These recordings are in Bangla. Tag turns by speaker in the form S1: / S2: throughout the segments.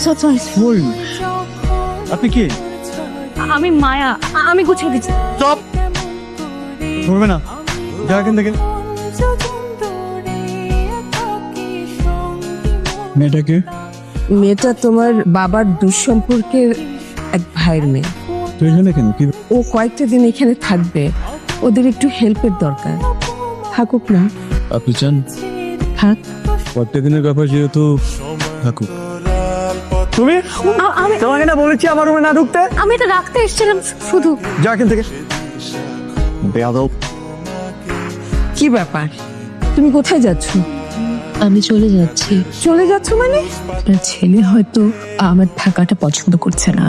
S1: ওই আপনি কি?
S2: আমি মায়া, আমি গুছিয়ে দিচ্ছি।
S1: স্টপ, ধরবে না, যা এখান থেকে। মেয়েটাকে?
S3: মেয়েটা তোমার বাবার দুঃসম্পর্কের এক ভাইয়ের মেয়ে।
S1: তুই এখানে কেন? কি?
S3: ও কয়েকটা দিন এখানে থাকবে, ওদের একটু হেল্পের দরকার। থাকুক না।
S1: আপনি চান
S3: থাক।
S1: কয়েকটা দিনের ব্যাপার, যেহেতু থাকুক। তুমি
S2: আমি
S1: তোমাকে না বলেছি আমার রুমে না ঢুকতে?
S2: আমি এটা রাখতে এসেছিলাম শুধু।
S1: যা এখান থেকে, বেয়াদব।
S3: কি ব্যাপার, তুমি কোথায় যাচ্ছ?
S4: আমি চলে যাচ্ছি।
S3: চলে যাচ্ছ মানে?
S4: আপনার ছেলে হয়তো আমার থাকাটা পছন্দ করছে না।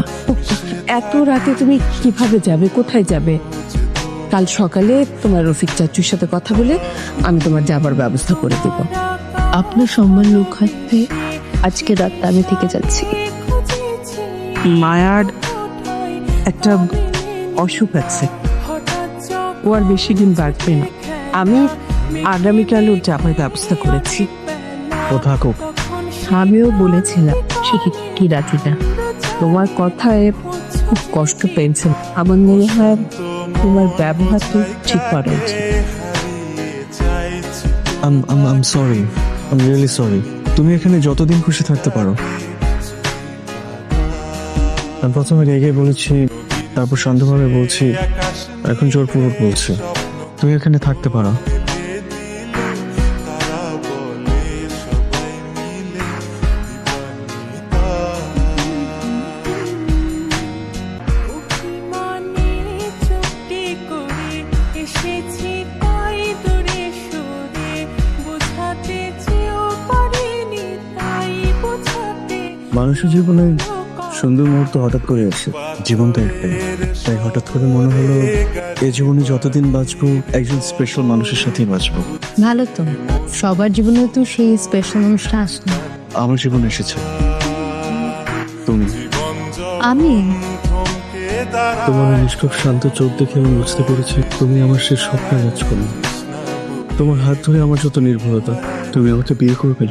S3: এত রাতে তুমি কিভাবে যাবে, কোথায় যাবে? কাল সকালে তোমার রফিক চাচুর সাথে কথা বলে আমি তোমার যাবার ব্যবস্থা করে দেব।
S4: আপনার সম্মান রক্ষার্থে আজকে রাতটা আমি থেকে যাচ্ছি।
S3: মায়ার একটা অসুখ আছে, ও আর বেশি দিন বাঁচবে না। আমি আগামীকাল ওর যাবার ব্যবস্থা করেছি।
S1: ও থাকুক।
S4: আমিও বলেছিলাম সে কি রাখি না।
S3: তোমার কথায় খুব কষ্ট পেয়েছে। আমার মনে হয় তোমার ব্যবহার তো ঠিক করা উচিত।
S1: I'm sorry, I'm really sorry. তুমি এখানে যতদিন খুশি থাকতে পারো। আমি প্রথমে রেগে বলেছি, তারপর শান্তভাবে বলছি, এখন জোরপূর্বক বলছি তুমি এখানে থাকতে পারো। মানুষের জীবনে সুন্দর মুহূর্ত হঠাৎ করে আসে, জীবন তো একটাই। তাই হঠাৎ করে মনে হলো এই জীবনে যতদিন বাঁচবো একজন স্পেশাল মানুষের সাথেই বাঁচবো।
S4: ভালো তো, সবার জীবনে তো সেই স্পেশাল মানুষটা আসলো।
S1: আমার জীবনে এসেছে তুমি।
S4: আমি
S1: তোমার নিষ্পাপ শান্ত চোখ দেখে আমি বুঝতে পেরেছি তুমি আমার সে স্বপ্নের রাজকন্যা। তোমার হাত ধরে আমার যত নির্ভরতা, তুমি আমাকে বিয়ে করবে।